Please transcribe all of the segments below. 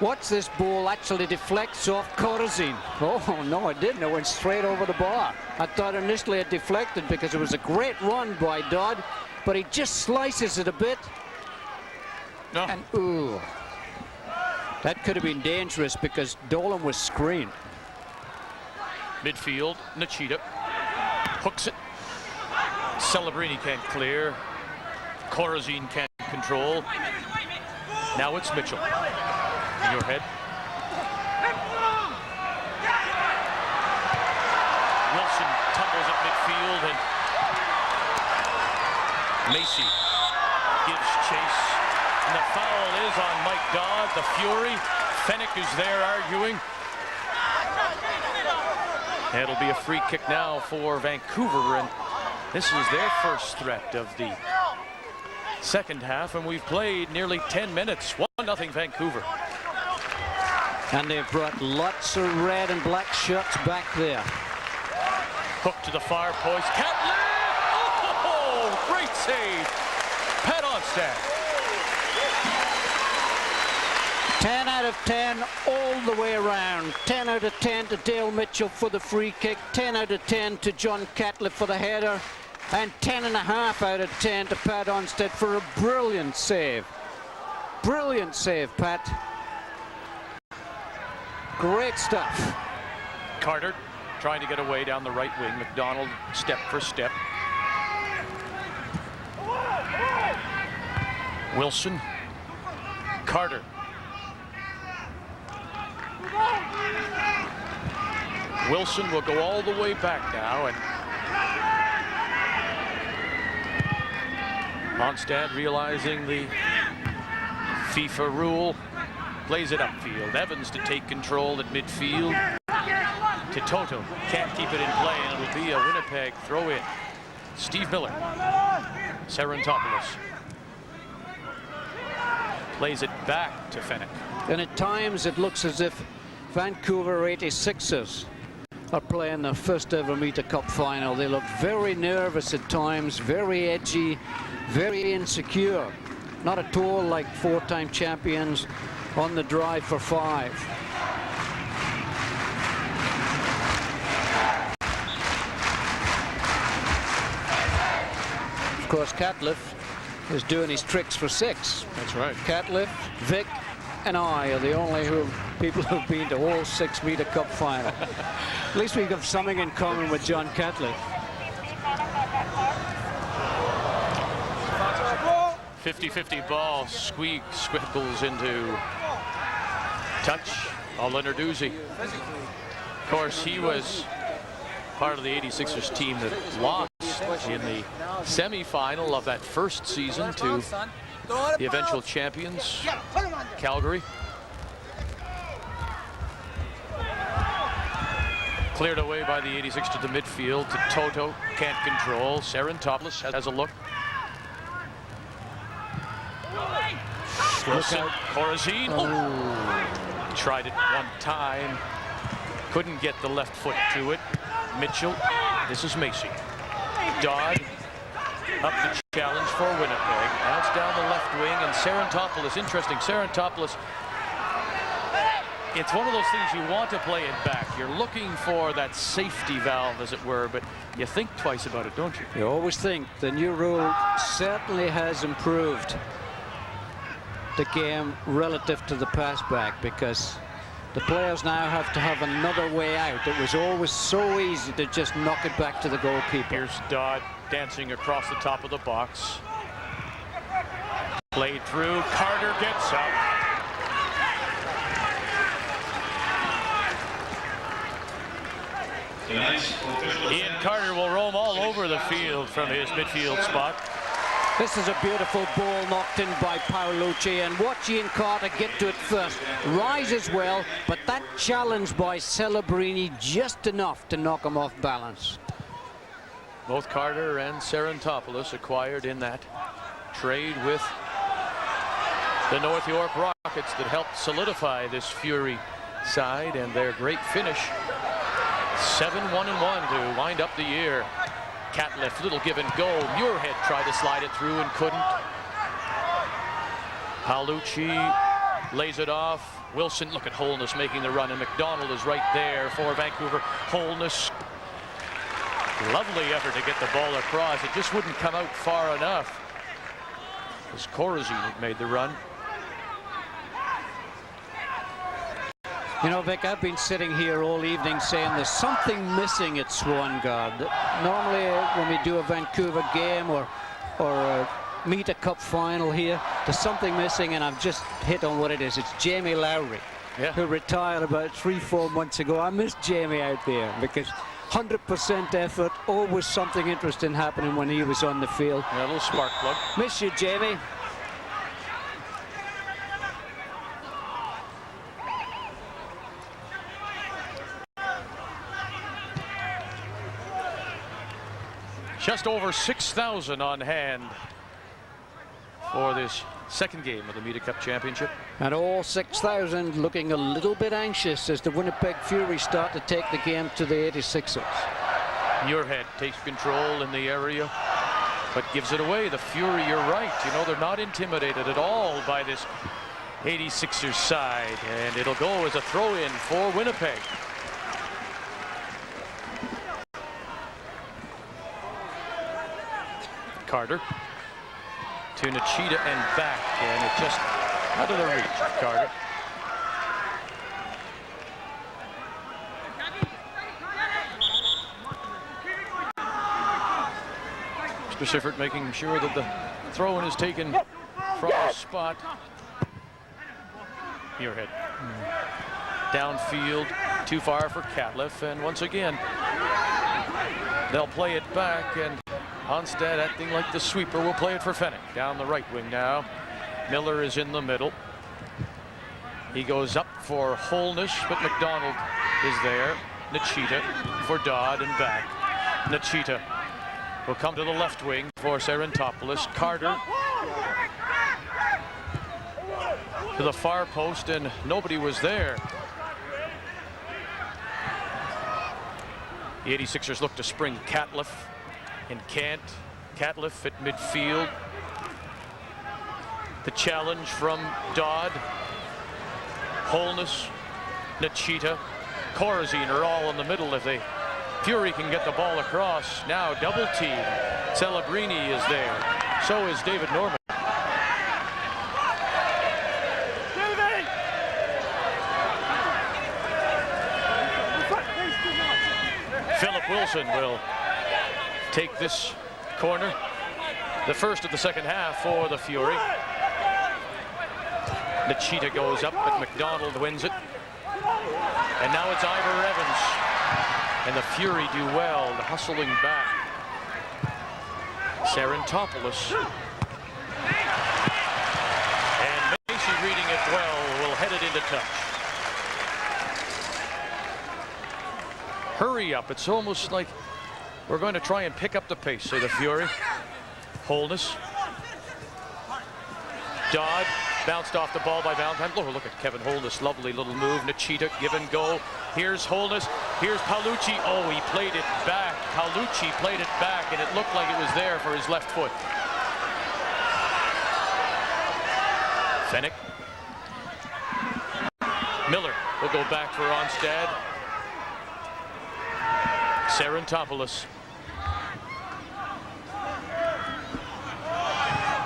Watch this ball actually deflects off Corazine. Oh, no, it didn't. It went straight over the bar. I thought initially it deflected because it was a great run by Dodd, but he just slices it a bit. No. And, ooh. That could have been dangerous because Dolan was screened. Midfield, Mita hooks it. Celebrini can't clear. Corazine can't control. Now it's Mitchell. In your head. Wilson tumbles at midfield and Macy gives chase. And the foul is on Mike Dodd, the Fury. Fennick is there arguing. It'll be a free kick now for Vancouver, and this is their first threat of the second half, and we've played nearly 10 minutes. 1-0 Vancouver. And they've brought lots of red and black shirts back there. Hook to the far post. Catlett! Oh, great save. Pat Onstad. 10 out of 10 all the way around. 10 out of 10 to Dale Mitchell for the free kick. 10 out of 10 to John Catlett for the header. And 10.5 out of 10 to Pat Onstad for a brilliant save. Brilliant save, Pat. Great stuff. Carter trying to get away down the right wing. McDonald step for step. Wilson. Carter. Wilson will go all the way back now, and Onstad, realizing the FIFA rule, plays it upfield. Evans to take control at midfield. To Toto. Can't keep it in play, and it'll be a Winnipeg throw-in. Steve Miller. Sarantopoulos. Plays it back to Fennick. And at times it looks as if Vancouver 86ers are playing their first ever Mita Cup final. They look very nervous at times, very edgy, very insecure. Not at all like four-time champions on the drive for 5. Of course, Catlett is doing his tricks for 6. That's right. Catlett, Vic, and I are the only people who've been to all 6 Mita Cup final. At least we have something in common with John Catlett. 50-50 ball. Squiggles into touch. Leonard Uzi. Of course, he was part of the 86ers team that lost in the semi-final of that first season to the eventual champions, Calgary. Cleared away by the 86 to the midfield to Toto. Can't control. Sarantopoulos has a look. Wilson, Corazine. Oh. Tried it one time. Couldn't get the left foot to it. Mitchell. This is Macy. Dodd. Up the challenge for Winnipeg. Now it's down the left wing, and Sarantopoulos. Interesting. Sarantopoulos. It's one of those things you want to play it back. You're looking for that safety valve, as it were, but you think twice about it, don't you? You always think. The new rule certainly has improved the game relative to the pass back, because the players now have to have another way out. It was always so easy to just knock it back to the goalkeeper. Here's Dodd dancing across the top of the box. Played through. Carter gets up. Ian Carter will roam all over the field from his midfield spot. This is a beautiful ball knocked in by Paolucci, and watch Ian Carter get to it first. Rises well, but that challenge by Celebrini just enough to knock him off balance. Both Carter and Sarantopoulos acquired in that trade with the North York Rockets that helped solidify this Fury side, and their great finish. 7-1-1 to wind up the year. Catlett, little give and go. Muirhead tried to slide it through and couldn't. Paolucci lays it off. Wilson, look at Holness making the run, and McDonald is right there for Vancouver. Holness, lovely effort to get the ball across. It just wouldn't come out far enough, as Corazine had made the run. You know, Vic, I've been sitting here all evening saying there's something missing at Swan Guard. Normally, when we do a Vancouver game or a Mita Cup final here, there's something missing, and I've just hit on what it is. It's Jamie Lowry, who retired about 3-4 months ago. I miss Jamie out there because 100% effort, always something interesting happening when he was on the field. Yeah, a little spark plug. Miss you, Jamie. Just over 6,000 on hand for this second game of the Mita Cup Championship. And all 6,000 looking a little bit anxious as the Winnipeg Fury start to take the game to the 86ers. Muirhead takes control in the area, but gives it away. The Fury, you're right. You know, they're not intimidated at all by this 86ers side. And it'll go as a throw-in for Winnipeg. Carter to Nachita and back, and it just out of the reach of Carter. Mr. Siffert making sure that the throw-in is taken from the spot. Muirhead downfield, too far for Catliffe, and once again they'll play it back, and Onstad, acting like the sweeper, will play it for Fennick. Down the right wing now. Miller is in the middle. He goes up for Holness, but McDonald is there. Nachita for Dodd and back. Nachita will come to the left wing for Sarantopoulos. Carter to the far post, and nobody was there. The 86ers look to spring Catliffe. And can't. Catliffe at midfield. The challenge from Dodd. Holness, Nachita, Corazine are all in the middle if they Fury can get the ball across. Now double team. Celebrini is there. So is David Norman. Philip Wilson will take this corner, the first of the second half for the Fury. Nachita goes up, but McDonald wins it. And now it's Ivor Evans. And the Fury do well, hustling back. Sarantopoulos. And Macy, reading it well, will head it into touch. Hurry up, it's almost like we're going to try and pick up the pace, say the Fury. Holness. Dodd bounced off the ball by Valentine. Oh, look at Kevin Holness, lovely little move. Nachita, give and go. Here's Holness. Here's Paolucci. Oh, he played it back. Paolucci played it back, and it looked like it was there for his left foot. Fennick. Miller will go back for Onstad. Sarantopoulos.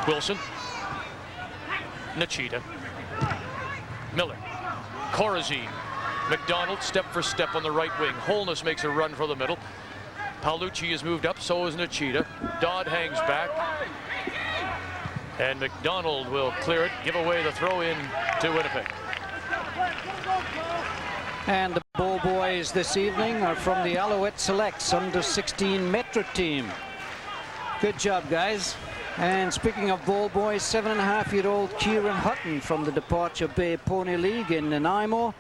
Wilson. Nachita. Miller. Corazine. McDonald step for step on the right wing. Holness makes a run for the middle. Paolucci has moved up, so is Nachita. Dodd hangs back. And McDonald will clear it, give away the throw in to Winnipeg. And the ball boys this evening are from the Alouette Selects under 16 Metro team. Good job, guys. And speaking of ball boys, 7.5-year-old Kieran Hutton from the Departure Bay Pony League in Nanaimo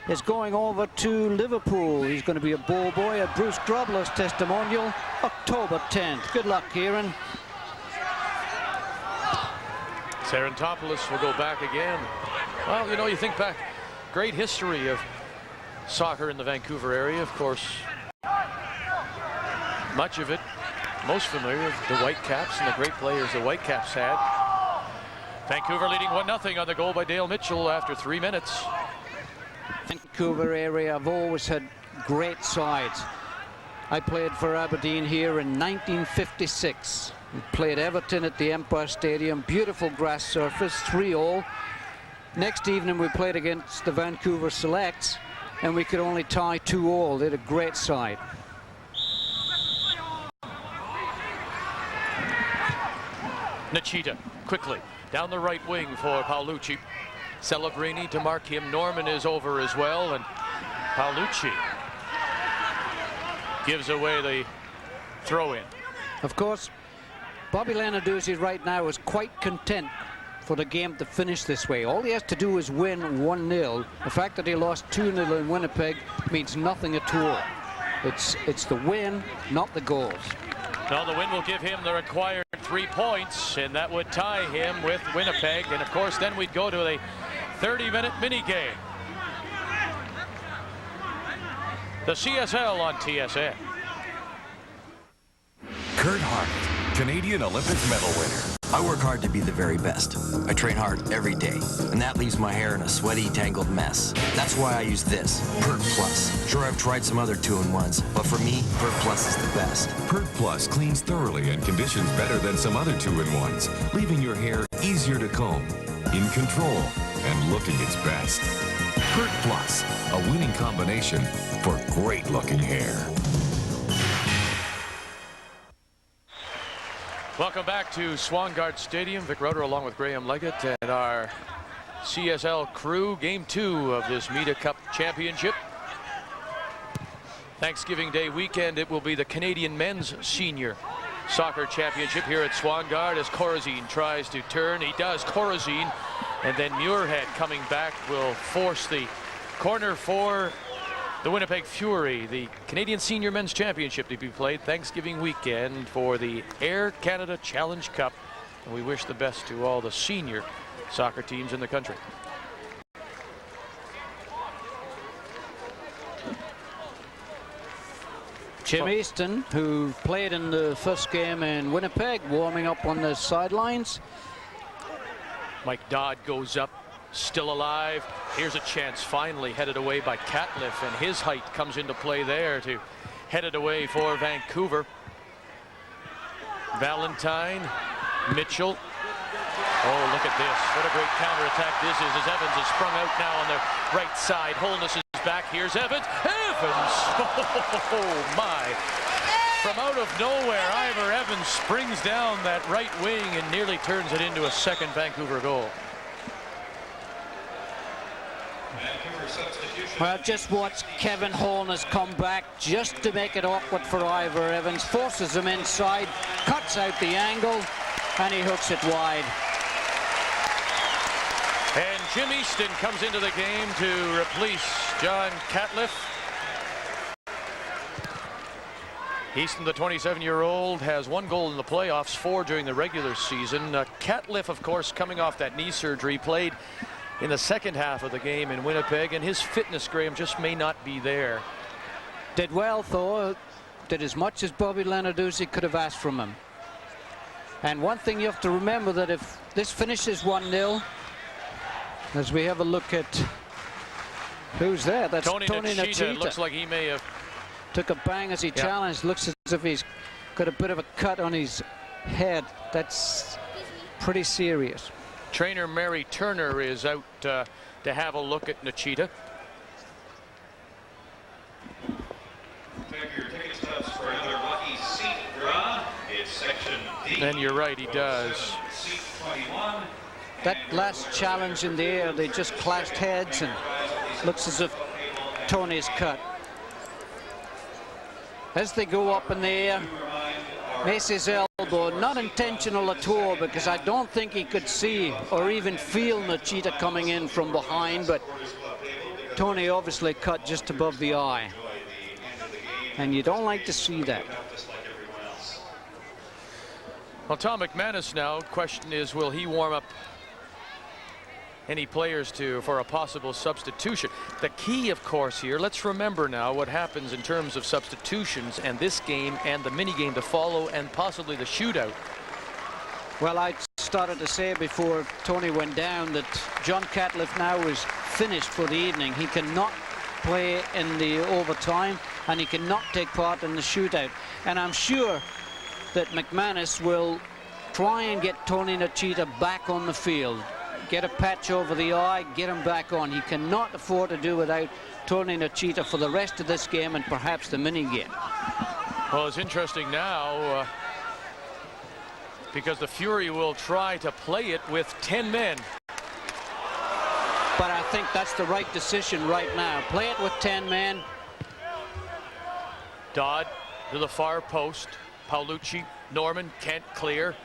is going over to Liverpool. He's going to be a ball boy at Bruce Grobler's testimonial, October 10th. Good luck, Kieran. Sarantopoulos will go back again. Well, you know, you think back, great history of soccer in the Vancouver area, of course. Much of it, most familiar with the Whitecaps and the great players the Whitecaps had. Vancouver leading 1-0 on the goal by Dale Mitchell after 3 minutes. Vancouver area have always had great sides. I played for Aberdeen here in 1956. We played Everton at the Empire Stadium. Beautiful grass surface, 3-3. Next evening we played against the Vancouver Selects, and we could only tie 2-2. They had a great side. Mita quickly down the right wing for Paolucci. Celebrini to mark him. Norman is over as well, and Paolucci gives away the throw-in. Of course, Bobby Lenarduzzi right now is quite content for the game to finish this way. All he has to do is win 1-0. The fact that he lost 2-0 in Winnipeg means nothing at all. It's the win, not the goals. No, the win will give him the required 3 points, and that would tie him with Winnipeg. And of course, then we'd go to the 30-minute mini game. The CSL on TSN. Kurt Hart, Canadian Olympic medal winner. I work hard to be the very best. I train hard every day, and that leaves my hair in a sweaty, tangled mess. That's why I use this, Pert Plus. Sure, I've tried some other 2-in-1s, but for me, Pert Plus is the best. Pert Plus cleans thoroughly and conditions better than some other 2-in-1s, leaving your hair easier to comb, in control, and looking its best. Pert Plus, a winning combination for great-looking hair. Welcome back to Swangard Stadium. Vic Roeder along with Graham Leggett and our CSL crew. Game 2 of this Mita Cup Championship. Thanksgiving Day weekend, it will be the Canadian Men's Senior Soccer Championship here at Swangard as Corazine tries to turn. He does, Corazine, and then Muirhead coming back will force the corner for the Winnipeg Fury. The Canadian Senior Men's Championship to be played Thanksgiving weekend for the Air Canada Challenge Cup. And we wish the best to all the senior soccer teams in the country. Jim Easton, who played in the first game in Winnipeg, warming up on the sidelines. Mike Dodd goes up, still alive. Here's a chance finally headed away by Catliff, and his height comes into play there to head it away for Vancouver. Valentine, Mitchell. Oh, look at this. What a great counterattack this is as Evans is sprung out now on the right side. Holness is back. Here's Evans. Evans! Oh, my. From out of nowhere, Ivor Evans springs down that right wing and nearly turns it into a second Vancouver goal. Well, just watch Kevin Holness come back just to make it awkward for Ivor Evans. Forces him inside, cuts out the angle, and he hooks it wide. And Jim Easton comes into the game to replace John Catliff. Easton, the 27-year-old, has 1 goal in the playoffs, 4 during the regular season. Catliff, of course, coming off that knee surgery, played in the second half of the game in Winnipeg, and his fitness, Graham, just may not be there. Did well, though. Did as much as Bobby Lenarduzzi could have asked from him. And one thing you have to remember, that if this finishes 1-0, as we have a look at who's there, that's Tony Nachita. Looks like he may have took a bang as he challenged. Looks as if he's got a bit of a cut on his head. That's pretty serious. Trainer Mary Turner is out to have a look at Nachita. Check your ticket stubs for another lucky seat draw. It's section D. And you're right, he does. Seat 21. That last challenge in the air, they just clashed heads, and looks as if Tony's cut. As they go up in the air, Macy's elbow, not intentional at all, because I don't think he could see or even feel Nachita coming in from behind, but Tony obviously cut just above the eye. And you don't like to see that. Well, Tom McManus now, question is, will he warm up any players for a possible substitution? The key, of course, here, let's remember now what happens in terms of substitutions and this game and the mini game to follow and possibly the shootout. Well, I'd started to say before Tony went down that John Catliff now is finished for the evening. He cannot play in the overtime, and he cannot take part in the shootout. And I'm sure that McManus will try and get Tony Nachita back on the field. Get a patch over the eye, get him back on. He cannot afford to do without Tony Nachita for the rest of this game and perhaps the mini game. Well, it's interesting now because the Fury will try to play it with 10 men. But I think that's the right decision right now. Play it with 10 men. Dodd to the far post. Paolucci, Norman can't clear.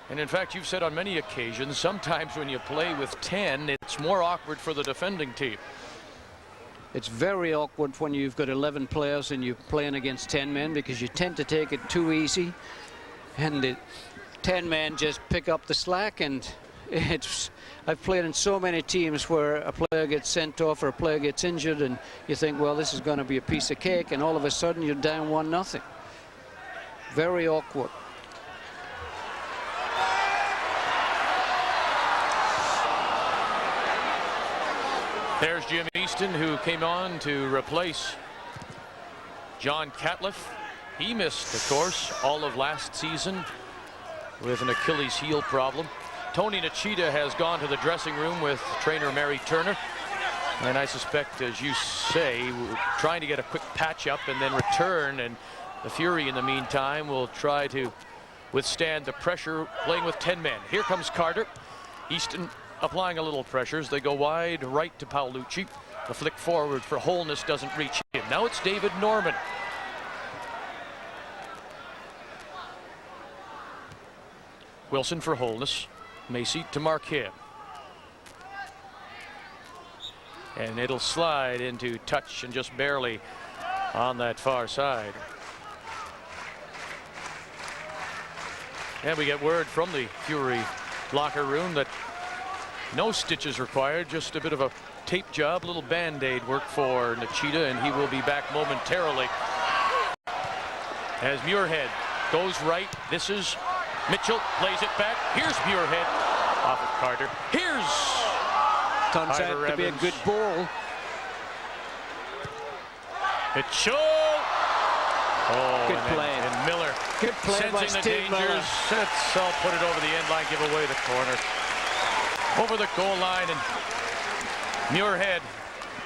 And in fact, you've said on many occasions, sometimes when you play with 10, it's more awkward for the defending team. It's very awkward when you've got 11 players and you're playing against 10 men because you tend to take it too easy. And the 10 men just pick up the slack, and I've played in so many teams where a player gets sent off or a player gets injured and you think, well, this is going to be a piece of cake, and all of a sudden you're down 1-0. Very awkward. There's Jim Easton, who came on to replace John Catliff. He missed, of course, all of last season with an Achilles heel problem. Tony Nachita has gone to the dressing room with trainer Mary Turner. And I suspect, as you say, trying to get a quick patch up and then return. And the Fury, in the meantime, will try to withstand the pressure playing with 10 men. Here comes Carter. Easton applying a little pressure as they go wide right to Paolucci. The flick forward for Holness doesn't reach him. Now it's David Norman. Wilson for Holness. Macy to Marquette. And it'll slide into touch and just barely on that far side. And we get word from the Fury locker room that no stitches required, just a bit of a tape job, little band-aid work for Nachita, and he will be back momentarily. As Muirhead goes right, this is Mitchell, plays it back. Here's Muirhead off of Carter. Here's turns out to be a good ball. Mitchell. Oh, good play. And Miller. Good play by sensing the Steve Miller. dangers. I'll put it over the end line, give away the corner. Over the goal line, and Muirhead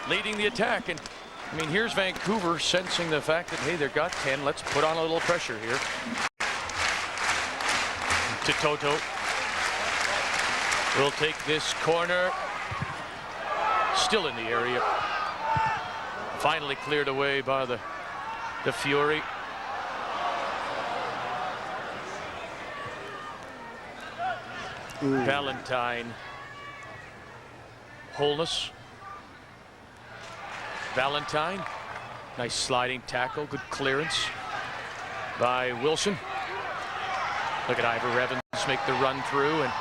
leading the attack. And I mean, here's Vancouver sensing the fact that, hey, they've got 10. Let's put on a little pressure here. To Toto. Will take this corner. Still in the area. Finally cleared away by the Fury. Ooh. Valentine. Holness. Valentine. Nice sliding tackle. Good clearance by Wilson. Look at Ivor Evans make the run through, and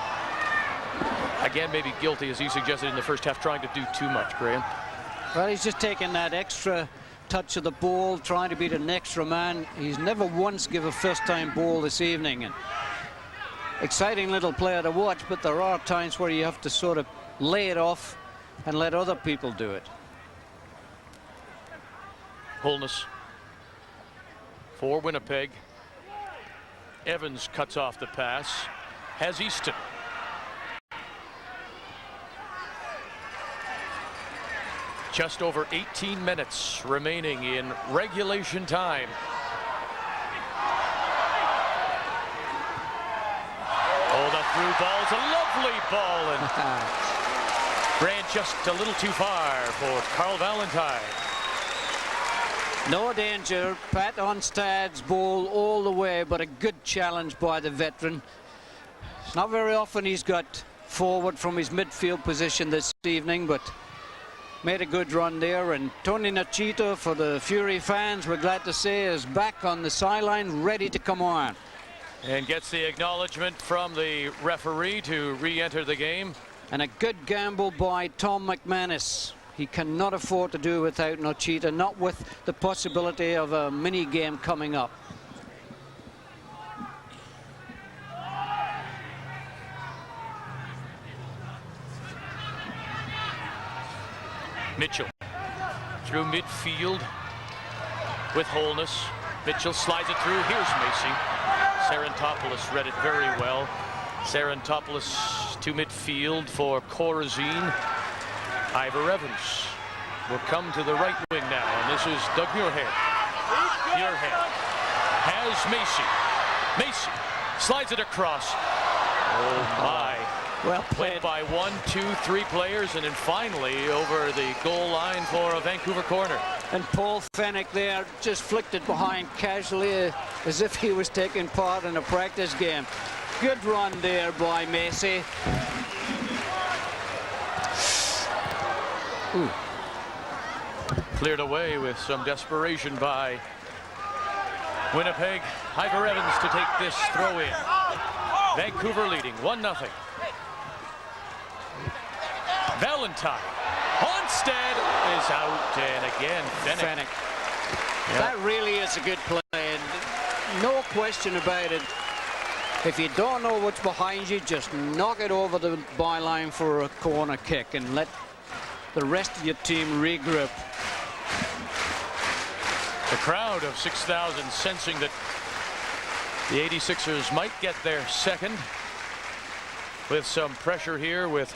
again maybe guilty, as he suggested in the first half, trying to do too much, Graham. Well, he's just taking that extra touch of the ball, trying to beat an extra man. He's never once given a first-time ball this evening. And exciting little player to watch, but there are times where you have to sort of lay it off and let other people do it. Holness for Winnipeg. Evans cuts off the pass. Has Easton. Just over 18 minutes remaining in regulation time. Oh, the through ball is a lovely ball, and ran just a little too far for Carl Valentine. No danger. Pat Onstad's ball all the way, but a good challenge by the veteran. It's not very often he's got forward from his midfield position this evening, but made a good run there. And Tony Nachita, for the Fury fans, we're glad to say, is back on the sideline, ready to come on. And gets the acknowledgement from the referee to re-enter the game. And a good gamble by Tom McManus. He cannot afford to do without Nachita, not with the possibility of a mini game coming up. Mitchell through midfield with wholeness. Mitchell slides it through. Here's Macy. Sarantopoulos read it very well. Sarantopoulos to midfield for Corazine. Ivor Evans will come to the right wing now, and this is Doug Muirhead. Muirhead has Macy. Macy slides it across. Oh my. Well played. Went by 1, 2, 3 players, and then finally over the goal line for a Vancouver corner. And Paul Fennick there just flicked it behind casually as if he was taking part in a practice game. Good run there by Macy. Ooh. Cleared away with some desperation by Winnipeg. Ivor Evans to take this throw in. Vancouver leading 1-0. Valentine. Onstead is out, and again Fennick. Yep. That really is a good play, and no question about it. If you don't know what's behind you, just knock it over the byline for a corner kick and let the rest of your team regroup. The crowd of 6,000 sensing that the 86ers might get their second, with some pressure here with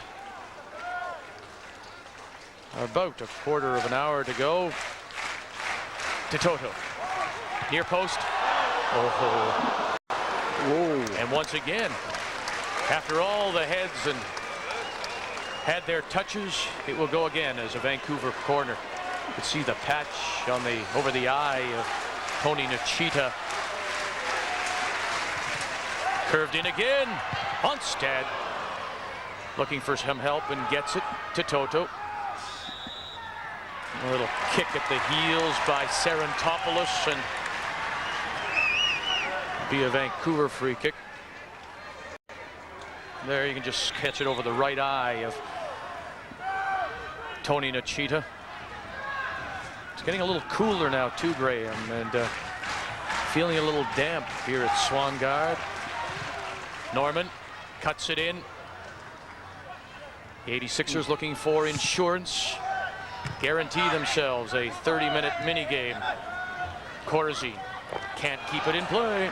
about a quarter of an hour to go. To Toto. Near post. Oh. Whoa. And once again, after all the heads and had their touches, it will go again as a Vancouver corner. You can see the patch on the over the eye of Tony Nachita. Curved in again. Onstead looking for some help and gets it to Toto. A little kick at the heels by Sarantopoulos, and be a Vancouver free kick. There you can just catch it over the right eye of Tony Nachita. It's getting a little cooler now too, Graham, and feeling a little damp here at Swangard. Norman cuts it in. The 86ers looking for insurance. Guarantee themselves a 30-minute mini game. Corazine can't keep it in play.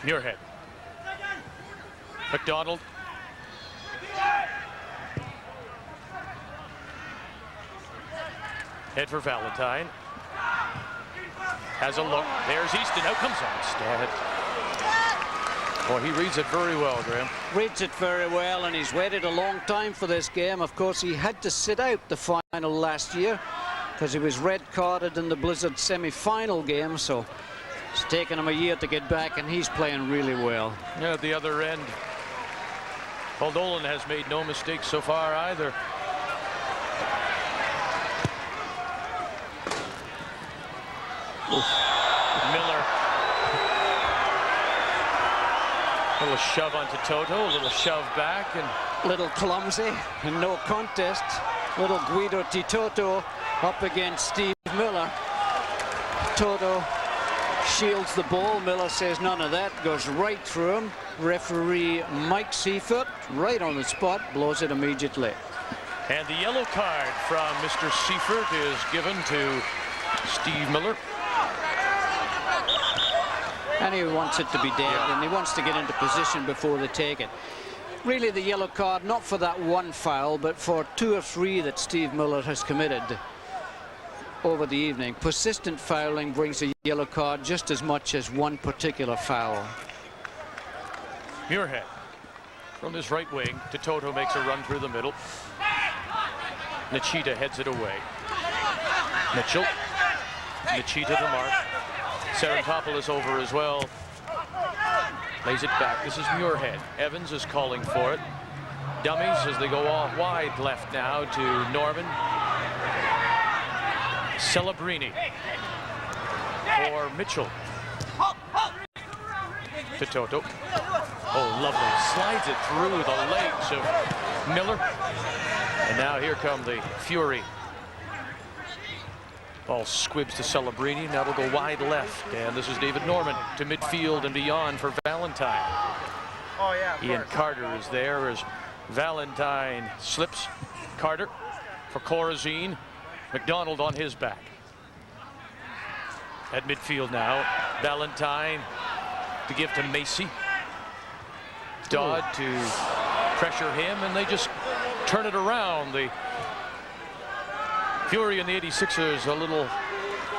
Muirhead. McDonald. Head for Valentine. Has a look. There's Easton. Out comes Onstead. Well, he reads it very well, Graham. Reads it very well, and he's waited a long time for this game. Of course, he had to sit out the final last year because he was red carded in the Blizzard semi-final game, so it's taken him a year to get back, and he's playing really well. Yeah, at the other end, Paul Dolan has made no mistakes so far either. Oof. Miller. A little shove onto Toto, a little shove back, and little clumsy and no contest. Little Guido Di Toto up against Steve Miller. Toto shields the ball. Miller says none of that, goes right through him. Referee Mike Seifert, right on the spot, blows it immediately. And the yellow card from Mr. Seifert is given to Steve Miller. And he wants it to be dead, and he wants to get into position before they take it. Really, the yellow card, not for that one foul, but for 2 or 3 that Steve Miller has committed over the evening. Persistent fouling brings a yellow card just as much as one particular foul. Muirhead from his right wing to Toto, makes a run through the middle. Nachita heads it away. Mitchell. Nachita the mark. Sarantopoulos over as well. Lays it back. This is Muirhead. Evans is calling for it. Dummies as they go off wide left now to Norman. Celebrini for Mitchell. To Toto. Oh, lovely. Slides it through the legs of Miller. And now here come the Fury. Ball squibs to Celebrini. Now it'll go wide left. And this is David Norman to midfield and beyond for Valentine. Oh, yeah. Ian Carter is there as Valentine slips. Carter for Corazine. McDonald on his back. At midfield now. Valentine to give to Macy. Dodd to pressure him, and they just turn it around. The Fury and the 86ers a little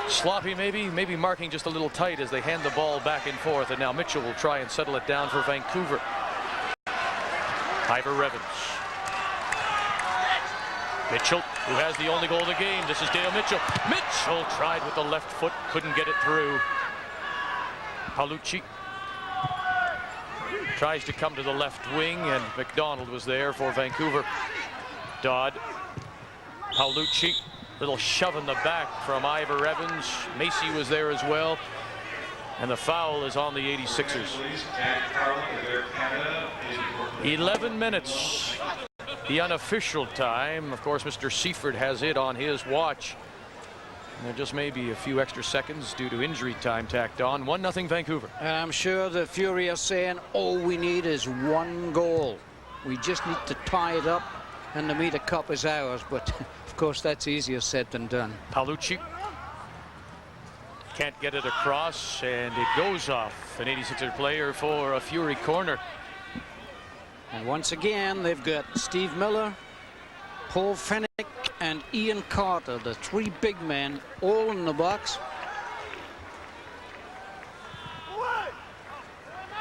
sloppy, maybe marking just a little tight as they hand the ball back and forth, and now Mitchell will try and settle it down for Vancouver. Ivor Evans. Mitchell, who has the only goal of the game. This is Dale Mitchell. Mitchell tried with the left foot, couldn't get it through. Paolucci tries to come to the left wing, and McDonald was there for Vancouver. Dodd, Paolucci, little shove in the back from Ivor Evans. Macy was there as well, and the foul is on the 86ers. 11 minutes, the unofficial time. Of course, Mr. Seifert has it on his watch. And there just may be a few extra seconds due to injury time tacked on. 1-0 Vancouver. And I'm sure the Fury are saying all we need is one goal. We just need to tie it up and the Mita Cup is ours. But of course that's easier said than done. Paolucci can't get it across, and it goes off an 86er player for a Fury corner. And once again they've got Steve Miller, Paul Fennick and Ian Carter, the three big men, all in the box.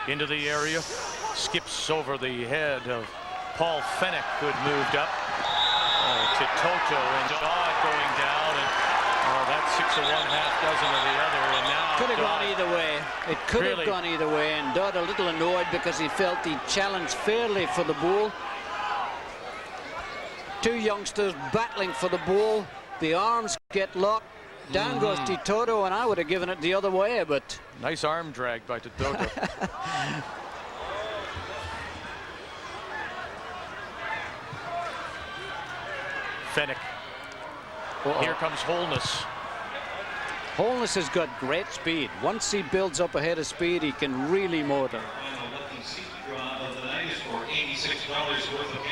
Into the area, skips over the head of Paul Fennick, who had moved up to Toto, and Dodd going down, and that's 6 of one, half dozen of the other, and now could have Dodd, gone either way. It could have gone either way, and Dodd a little annoyed because he felt he challenged fairly for the ball. Two youngsters battling for the ball. The arms get locked. Down goes Toto, and I would have given it the other way, but... Nice arm drag by Toto. Fennick. Here comes Holness. Holness has got great speed. Once he builds up a head of speed, he can really motor.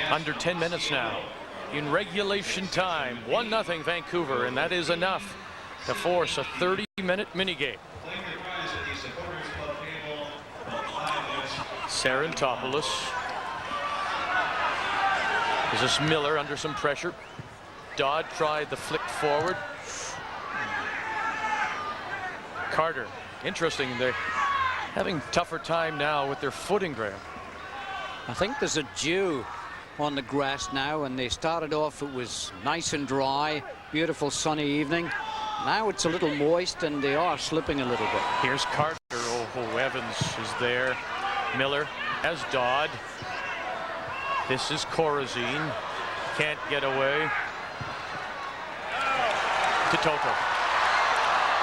Under 10 minutes now. In regulation time, 1-0 Vancouver, and that is enough to force a 30-minute minigame. Sarantopoulos. Is this Miller under some pressure? Dodd tried the flick forward. Carter, interesting, they're having tougher time now with their footing, Graham. I think there's a dew on the grass now, and they started off, it was nice and dry, beautiful sunny evening. Now it's a little moist and they are slipping a little bit. Here's Carter. Oh, Evans is there. Miller as Dodd. This is Corazine. Can't get away. To Toto.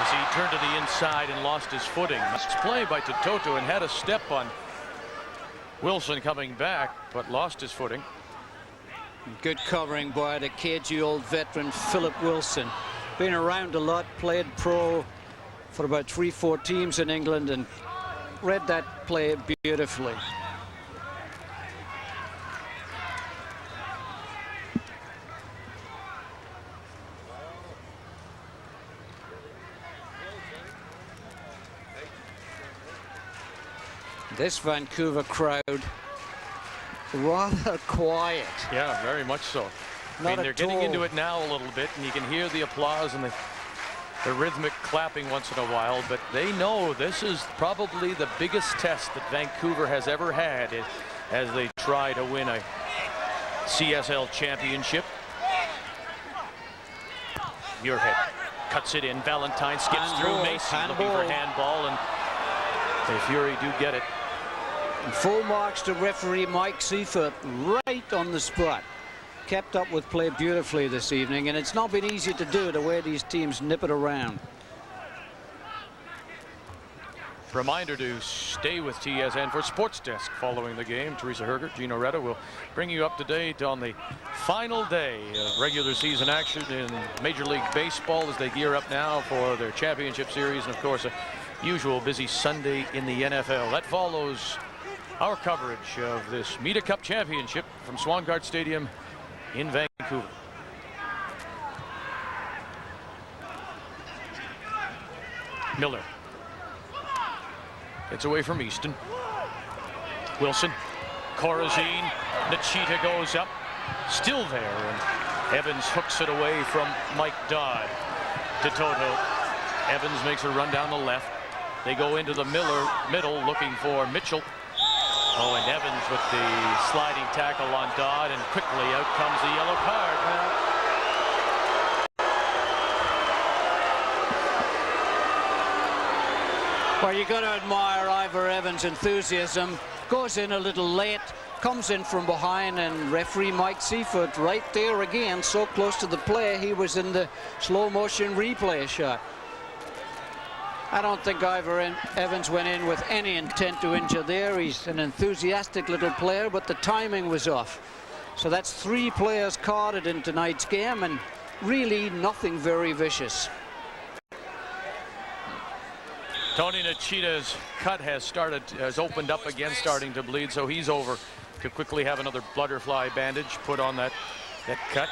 As he turned to the inside and lost his footing. Nice play by Toto and had a step on Wilson coming back, but lost his footing. Good covering by the cagey old veteran Philip Wilson. Been around a lot, played pro for about 3-4 teams in England, and read that play beautifully. This Vancouver crowd, rather quiet. Yeah, very much so. I mean, they're getting into it now a little bit, and you can hear the applause and the rhythmic clapping once in a while, but they know this is probably the biggest test that Vancouver has ever had as they try to win a CSL championship. Muirhead cuts it in. Valentine skips through. Macy looking for handball, and the Fury do get it. And full marks to referee Mike Seifert, right on the spot. Kept up with play beautifully this evening, and it's not been easy to do the way these teams nip it around. Reminder to stay with TSN for Sports Desk following the game. Teresa Hergert, Gino Retta will bring you up to date on the final day of regular season action in Major League Baseball as they gear up now for their championship series, and of course a usual busy Sunday in the NFL. That follows our coverage of this Mita Cup Championship from Swangard Stadium in Vancouver. Miller gets away from Easton. Wilson, Corazine, Nichita goes up, still there, and Evans hooks it away from Mike Dodd to Toto. Evans makes a run down the left. They go into the middle looking for Mitchell. Oh, and Evans with the sliding tackle on Dodd, and quickly out comes the yellow card. Well, you got to admire Ivor Evans' enthusiasm. Goes in a little late, comes in from behind, and referee Mike Seifert right there again, so close to the play. He was in the slow motion replay shot. I don't think Ivor Evans went in with any intent to injure there. He's an enthusiastic little player, but the timing was off. So that's 3 players carded in tonight's game, and really nothing very vicious. Tony Nichita's cut has opened up again, starting to bleed, so he's over to quickly have another butterfly bandage put on that cut.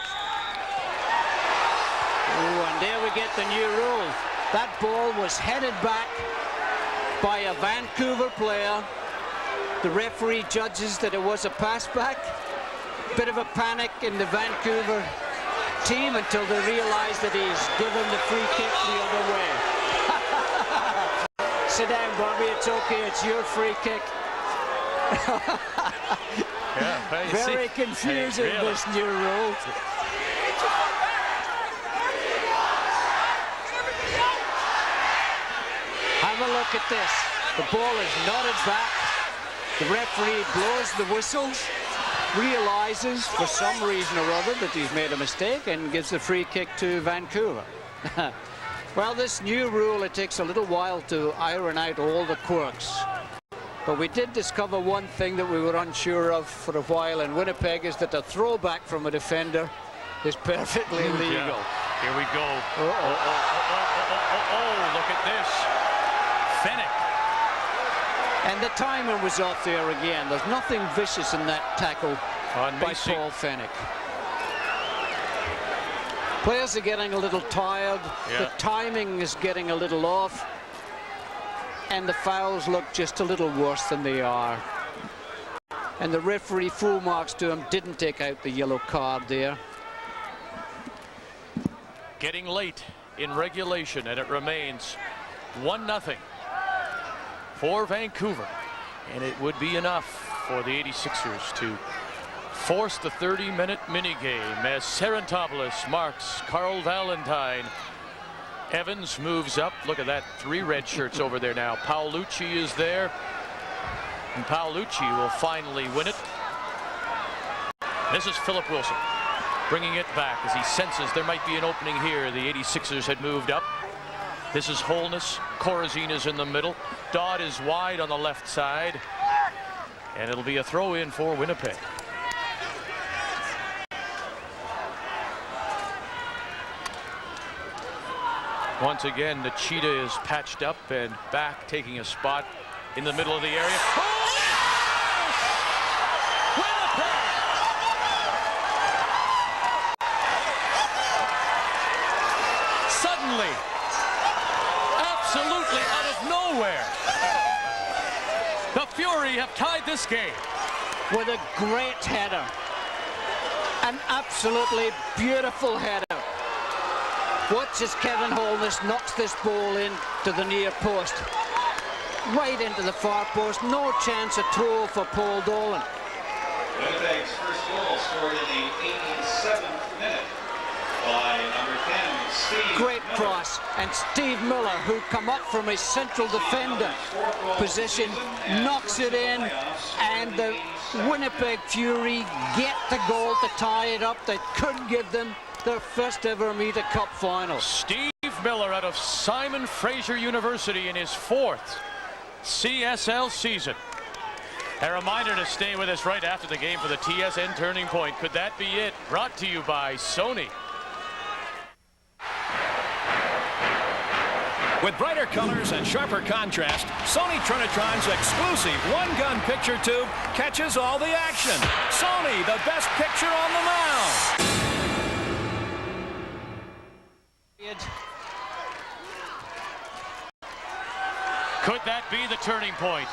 Oh, and there we get the new rule. That ball was headed back by a Vancouver player. The referee judges that it was a pass back. Bit of a panic in the Vancouver team until they realize that he's given the free kick the other way. Sit down, Bobby. It's okay. It's your free kick. Yeah, very confusing, really. This new rule. Have a look at this. The ball is nodded back. The referee blows the whistle, realizes for some reason or other that he's made a mistake, and gives the free kick to Vancouver. Well, this new rule, it takes a little while to iron out all the quirks. But we did discover one thing that we were unsure of for a while in Winnipeg, is that a throwback from a defender is perfectly legal. Yeah. Here we go. Oh, look at this. Fennick. And the timing was off there again. There's nothing vicious in that tackle by Paul Fennick. Players are getting a little tired. Yeah. The timing is getting a little off. And the fouls look just a little worse than they are. And the referee, full marks to him, didn't take out the yellow card there. Getting late in regulation, and it remains 1-0 for Vancouver. And it would be enough for the 86ers to force the 30-minute minigame as Serentopoulos marks Carl Valentine. Evans moves up. Look at that, 3 red shirts over there now. Paolucci is there, and Paolucci will finally win it. This is Philip Wilson bringing it back as he senses there might be an opening here. The 86ers had moved up. This is Holness. Corazine is in the middle. Dodd is wide on the left side, and it'll be a throw in for Winnipeg. Once again, Nichita is patched up and back, taking a spot in the middle of the area. Oh! Winnipeg! Suddenly, absolutely out of nowhere, the Fury have tied this game. With a great header. An absolutely beautiful header. Watch as Kevin Holness knocks this ball in to the near post. Right into the far post. No chance at all for Paul Dolan. Winnipeg's first goal scored in the 87th minute by number 10, Steve Great Miller. cross. And Steve Miller, who come up from his central defender position, knocks it in. And the Winnipeg Fury get the goal to tie it up. That could give them their first ever Mita Cup final. Steve Miller out of Simon Fraser University in his 4th CSL season. A reminder to stay with us right after the game for the TSN Turning Point. Could that be it? Brought to you by Sony. With brighter colors and sharper contrast, Sony Trinitron's exclusive one-gun picture tube catches all the action. Sony, the best picture on the mound. Could that be the turning point?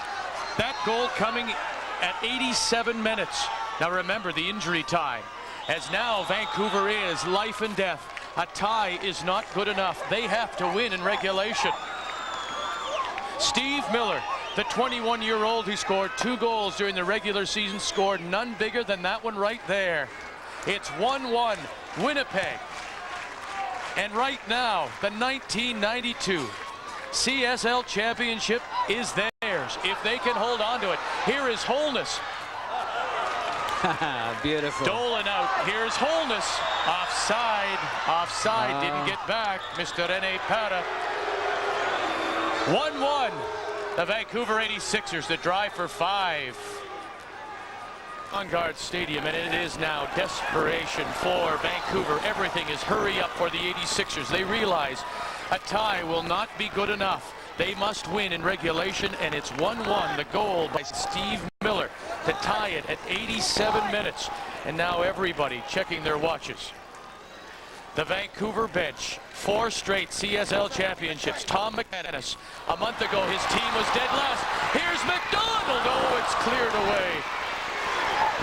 That goal coming at 87 minutes. Now remember the injury time, as now Vancouver is life and death. A tie is not good enough. They have to win in regulation. Steve Miller, the 21-year-old who scored 2 goals during the regular season, scored none bigger than that one right there. It's 1-1 Winnipeg. And right now, the 1992 CSL championship is theirs if they can hold on to it. Here is Holness. Beautiful. Dolan out. Here's Holness. Offside. Offside. Didn't get back. Mr. Rene Para. 1-1. The Vancouver 86ers. The drive for 5. On-guard stadium, and it is now desperation for Vancouver. Everything is hurry up for the 86ers. They realize a tie will not be good enough. They must win in regulation, and it's 1-1. The goal by Steve Miller to tie it at 87 minutes. And now everybody checking their watches. The Vancouver bench, 4 straight CSL championships. Tom McManus, a month ago his team was dead last. Here's McDonald. Oh, it's cleared away.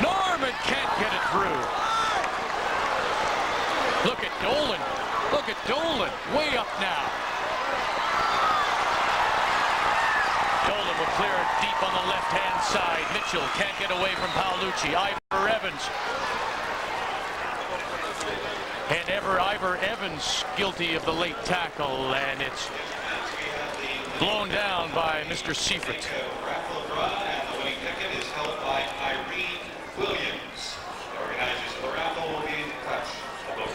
Norman can't get it through. Look at Dolan. Look at Dolan. Way up now. Dolan will clear it deep on the left-hand side. Mitchell can't get away from Paolucci. Ivor Evans. And Ivor Evans guilty of the late tackle, and it's blown down by Mr. Seifert.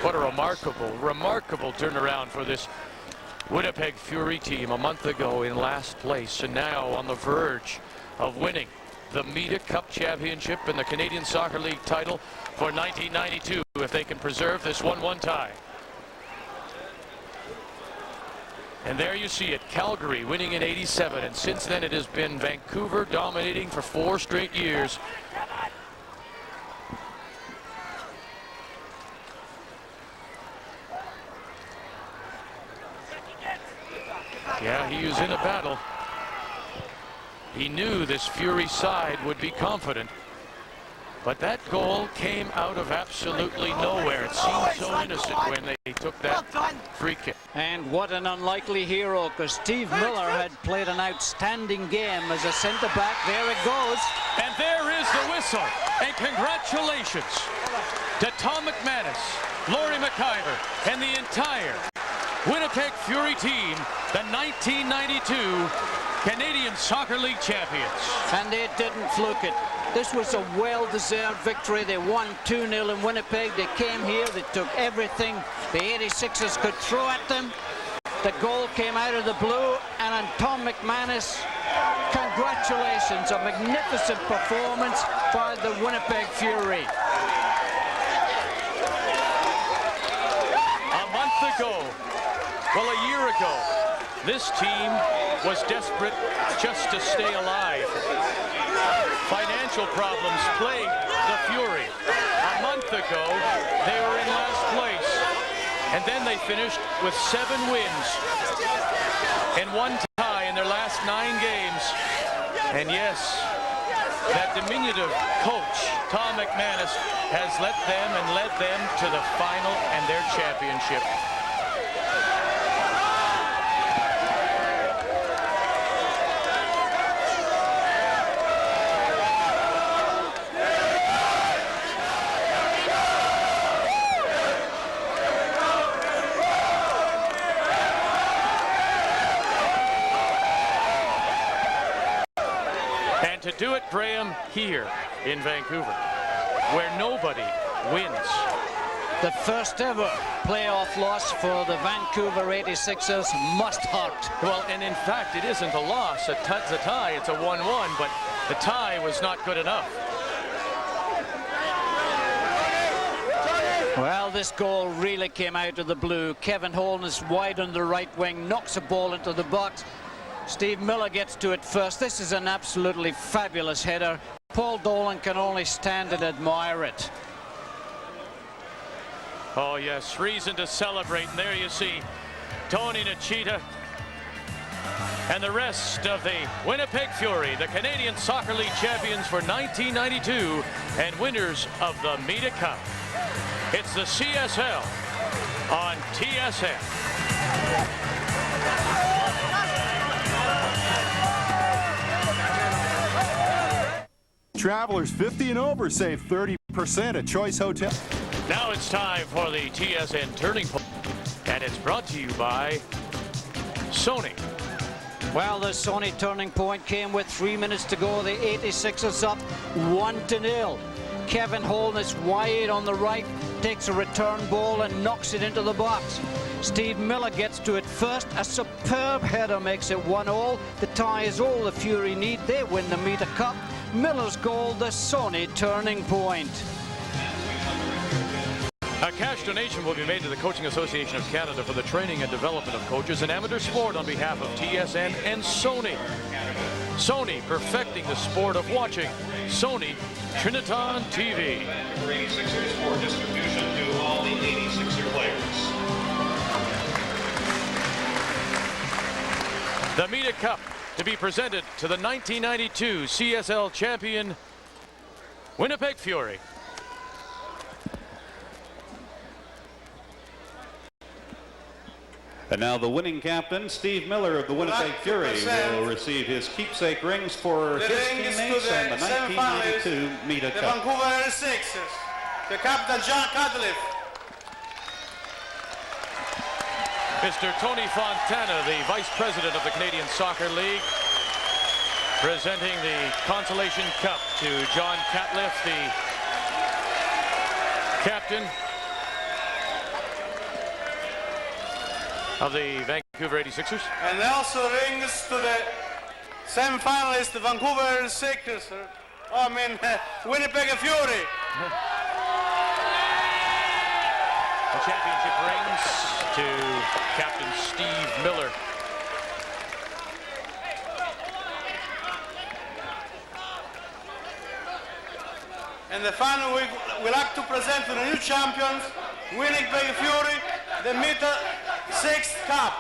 What a remarkable turnaround for this Winnipeg Fury team a month ago in last place, and now on the verge of winning the Mita Cup Championship and the Canadian Soccer League title for 1992 if they can preserve this 1-1 tie. And there you see it, Calgary winning in 87, and since then it has been Vancouver dominating for 4 straight years. Yeah, he was in a battle. He knew this Fury side would be confident. But that goal came out of absolutely nowhere. It seemed so innocent when they took that free kick. And what an unlikely hero, because Steve Miller had played an outstanding game as a centre-back. There it goes. And there is the whistle. And congratulations to Tom McManus, Laurie McIver, and the entire Winnipeg Fury team, the 1992 Canadian Soccer League champions. And they didn't fluke it. This was a well-deserved victory. They won 2-0 in Winnipeg. They came here, they took everything the 86ers could throw at them. The goal came out of the blue, and on Tom McManus, congratulations, a magnificent performance by the Winnipeg Fury. A month ago, well, a year ago, this team was desperate just to stay alive. Financial problems plagued the Fury. A month ago, they were in last place. And then they finished with 7 wins and 1 tie in their last 9 games. And yes, that diminutive coach, Tom McManus, has led them to the final and their championship. To do it, Graham, here in Vancouver, where nobody wins The first ever playoff loss for the Vancouver 86ers must hurt. Well, and in fact, it isn't a loss. It's a tie. It's a 1-1, but the tie was not good enough. Well, this goal really came out of the blue. Kevin Holness wide on the right wing, knocks a ball into the box. Steve Miller gets to it first. This is an absolutely fabulous header. Paul Dolan can only stand and admire it. Oh, yes, reason to celebrate. And there you see Tony Nachita and the rest of the Winnipeg Fury, the Canadian Soccer League champions for 1992 and winners of the Mita Cup. It's the CSL on TSN. Travelers 50 and over save 30% at Choice Hotel. Now it's time for the TSN Turning Point, and it's brought to you by Sony. Well, the Sony turning point came with 3 minutes to go. The 86ers up 1-0. Kevin Holness wide on the right, takes a return ball and knocks it into the box. Steve Miller gets to it first. A superb header makes it 1-1. The tie is all the Fury need. They win the Mita Cup. Miller's goal, the Sony turning point. A cash donation will be made to the Coaching Association of Canada for the training and development of coaches in amateur sport on behalf of TSN and Sony. Sony, perfecting the sport of watching. Sony, Triniton TV. Vancouver 86ers for distribution to all the 86er players. The Mita Cup to be presented to the 1992 CSL champion, Winnipeg Fury. And now the winning captain, Steve Miller of the Winnipeg Fury, will receive his keepsake rings for his teammates and the 1992 Mita Cup. The Vancouver 86ers, the captain John Cudliffe. Mr. Tony Fontana, the Vice President of the Canadian Soccer League, presenting the Consolation Cup to John Catliff, the captain of the Vancouver 86ers. And also rings to the semi-finalists, the Vancouver 86ers. Winnipeg Fury. The championship rings to Captain Steve Miller. And the final we like to present to the new champions, Winnipeg Fury, the Mita 6th Cup.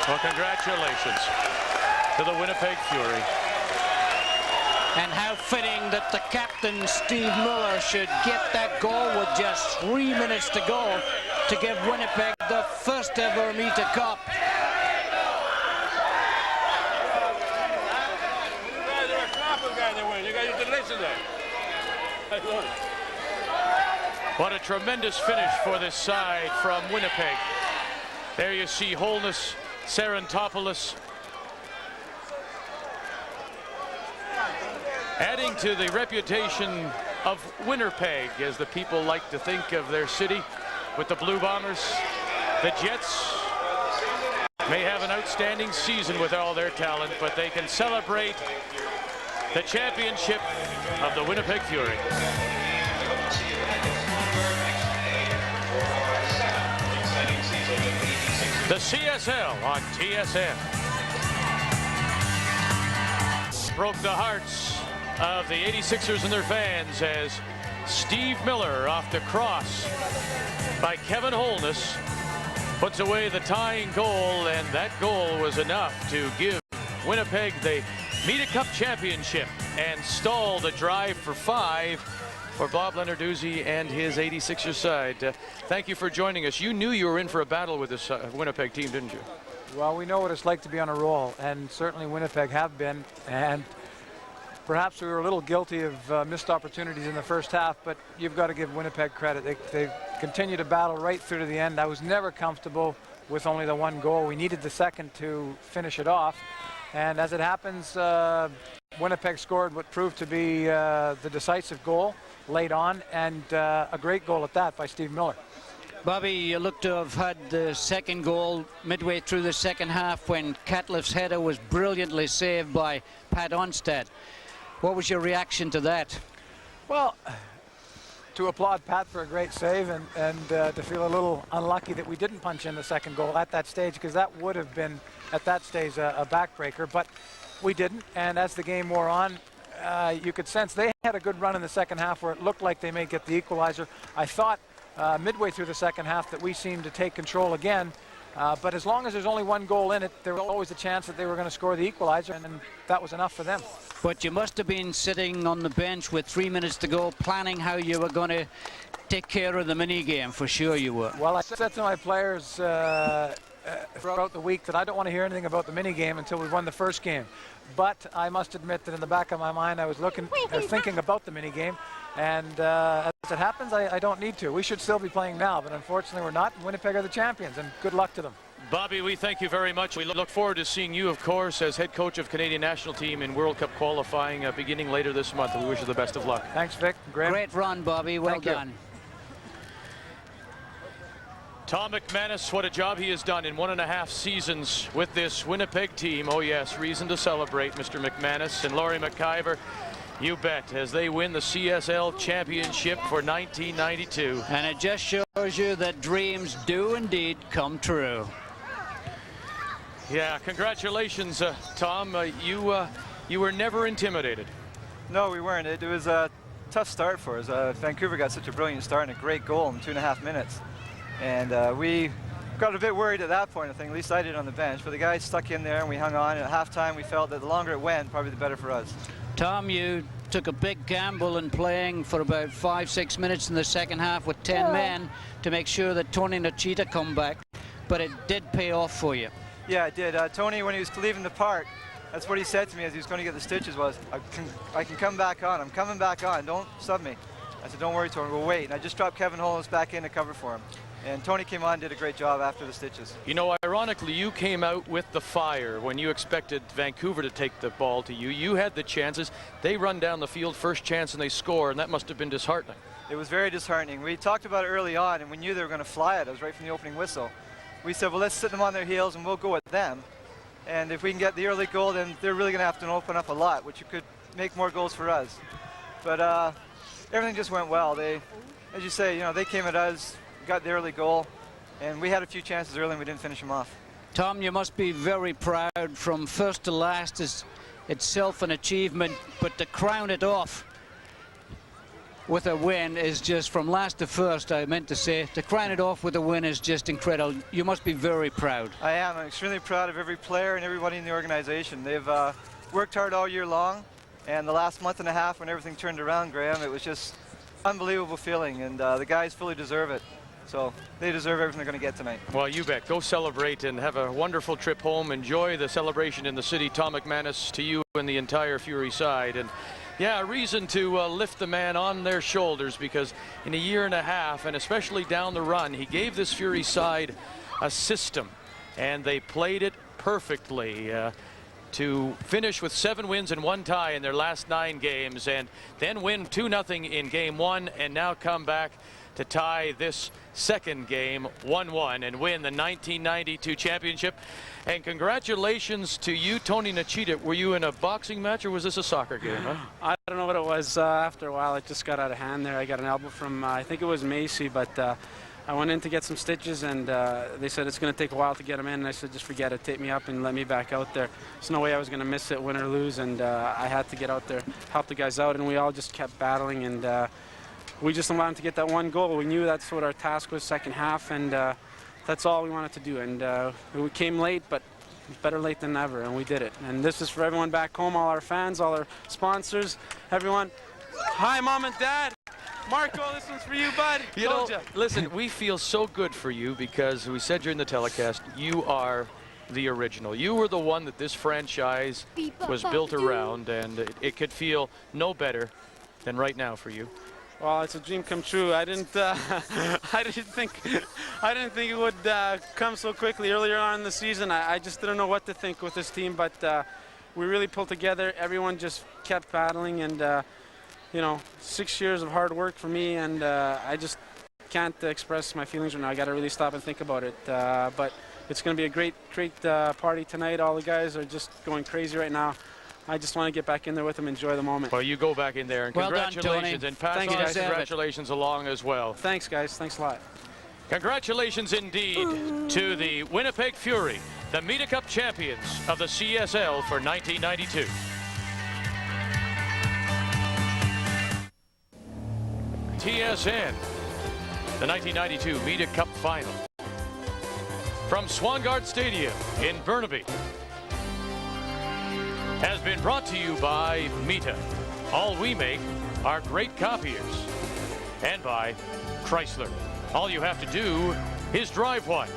Well, congratulations to the Winnipeg Fury. And how fitting that the captain, Steve Miller, should get that goal with just 3 minutes to go to give Winnipeg the first ever Mita Cup. What a tremendous finish for this side from Winnipeg. There you see Holness, Sarantopoulos, adding to the reputation of Winnipeg, as the people like to think of their city with the Blue Bombers. The Jets may have an outstanding season with all their talent, but they can celebrate the championship of the Winnipeg Fury. The CSL on TSN. Broke the hearts of the 86ers and their fans as Steve Miller, off the cross by Kevin Holness, puts away the tying goal, and that goal was enough to give Winnipeg the Mita Cup championship and stall the drive for 5 for Bob Lenarduzzi and his 86ers side. Thank you for joining us. You knew you were in for a battle with this Winnipeg team, didn't you? Well, we know what it's like to be on a roll, and certainly Winnipeg have been, and perhaps we were a little guilty of missed opportunities in the first half, but you've got to give Winnipeg credit. They continue to battle right through to the end. I was never comfortable with only the one goal. We needed the second to finish it off, and as it happens, Winnipeg scored what proved to be the decisive goal late on, and a great goal at that by Steve Miller. Bobby, you look to have had the second goal midway through the second half when Catliff's header was brilliantly saved by Pat Onstad. What was your reaction to that? Well, to applaud Pat for a great save and to feel a little unlucky that we didn't punch in the second goal at that stage, because that would have been, at that stage, a backbreaker. But we didn't, and as the game wore on, you could sense they had a good run in the second half where it looked like they may get the equalizer. I thought midway through the second half that we seemed to take control again, but as long as there's only one goal in it, there was always a chance that they were going to score the equalizer, and that was enough for them. But you must have been sitting on the bench with 3 minutes to go, planning how you were going to take care of the mini game. For sure you were. Well, I said to my players throughout the week that I don't want to hear anything about the mini game until we won the first game. But I must admit that in the back of my mind, I was thinking about the mini game. And as it happens, I don't need to. We should still be playing now, but unfortunately we're not. Winnipeg are the champions, and good luck to them. Bobby, we thank you very much. We look forward to seeing you, of course, as head coach of Canadian national team in World Cup qualifying beginning later this month. We wish you the best of luck. Thanks, Vic. Great run, Bobby. Well done. Tom McManus, what a job he has done in 1.5 seasons with this Winnipeg team. Oh yes, reason to celebrate, Mr. McManus. And Laurie McIver, you bet, as they win the CSL championship for 1992. And it just shows you that dreams do indeed come true. Yeah, congratulations, Tom. You were never intimidated. No, we weren't. It was a tough start for us. Vancouver got such a brilliant start and a great goal in 2.5 minutes. And we got a bit worried at that point, I think. At least I did on the bench. But the guys stuck in there and we hung on. And at halftime, we felt that the longer it went, probably the better for us. Tom, you took a big gamble in playing for about 5-6 minutes in the second half with 10 men to make sure that Tony Nachita come back. But it did pay off for you. Yeah, it did. Tony, when he was leaving the park, that's what he said to me as he was going to get the stitches was, I can come back on. I'm coming back on. Don't sub me. I said, don't worry, Tony. We'll wait. And I just dropped Kevin Holmes back in to cover for him. And Tony came on and did a great job after the stitches. You know, ironically, you came out with the fire when you expected Vancouver to take the ball to you. You had the chances. They run down the field, first chance, and they score, and that must have been disheartening. It was very disheartening. We talked about it early on, and we knew they were going to fly at us right from the opening whistle. We said, well, let's sit them on their heels, and we'll go at them. And if we can get the early goal, then they're really going to have to open up a lot, which could make more goals for us. But everything just went well. They, as you say, you know, they came at us, got the early goal, and we had a few chances early and we didn't finish them off. Tom, you must be very proud. From first to last is itself an achievement, but to crown it off with a win is just, from last to first, I meant to say, to crown it off with a win is just incredible. You must be very proud. I am. I'm extremely proud of every player and everybody in the organization. They've worked hard all year long, and the last month and a half when everything turned around, Graham, it was just unbelievable feeling, and the guys fully deserve it. So they deserve everything they're going to get tonight. Well, you bet. Go celebrate and have a wonderful trip home. Enjoy the celebration in the city. Tom McManus, to you and the entire Fury side. And yeah, a reason to lift the man on their shoulders, because in a year and a half, and especially down the run, he gave this Fury side a system, and they played it perfectly. To finish with 7 wins and 1 tie in their last 9 games, and then win 2-0 in game 1, and now come back to tie this second game 1-1 and win the 1992 championship. And congratulations to you, Tony Nachita. Were you in a boxing match or was this a soccer game? Huh? I don't know what it was. After a while, it just got out of hand there. I got an elbow from, I think it was Macy, but I went in to get some stitches, and they said it's going to take a while to get them in. And I said, just forget it. Take me up and let me back out there. There's no way I was going to miss it, win or lose, and I had to get out there, help the guys out, and we all just kept battling, and we just wanted to get that one goal. We knew that's what our task was second half, and that's all we wanted to do. And we came late, but better late than never, and we did it. And this is for everyone back home, all our fans, all our sponsors, everyone. Hi, Mom and Dad. Marco, this one's for you, bud. You know, listen, we feel so good for you because we said during the telecast, you are the original. You were the one that this franchise was built around, and it could feel no better than right now for you. Well, it's a dream come true. I didn't think it would come so quickly earlier on in the season. I just didn't know what to think with this team, but we really pulled together. Everyone just kept battling, and you know, 6 years of hard work for me, and I just can't express my feelings right now. I got to really stop and think about it. But it's going to be a great party tonight. All the guys are just going crazy right now. I just want to get back in there with them, enjoy the moment. Well, you go back in there, and Well congratulations, done, and pass Thank on you, guys. congratulations along as well. Thanks, guys. Thanks a lot. Congratulations indeed to the Winnipeg Fury, the Mita Cup champions of the CSL for 1992. TSN, the 1992 Mita Cup final. From Swangard Stadium in Burnaby, has been brought to you by Mita. All we make are great copiers. And by Chrysler. All you have to do is drive one.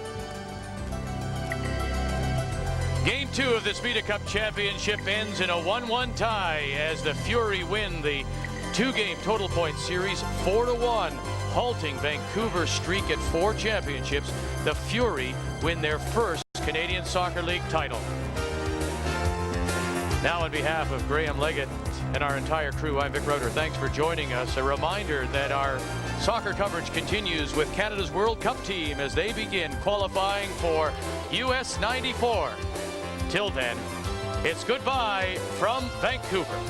Game 2 of this Mita Cup championship ends in a 1-1 tie as the Fury win the 2-game total point series 4-1, halting Vancouver's streak at 4 championships. The Fury win their first Canadian Soccer League title. Now, on behalf of Graham Leggett and our entire crew, I'm Vic Rauter. Thanks for joining us. A reminder that our soccer coverage continues with Canada's World Cup team as they begin qualifying for US 94. Till then, it's goodbye from Vancouver.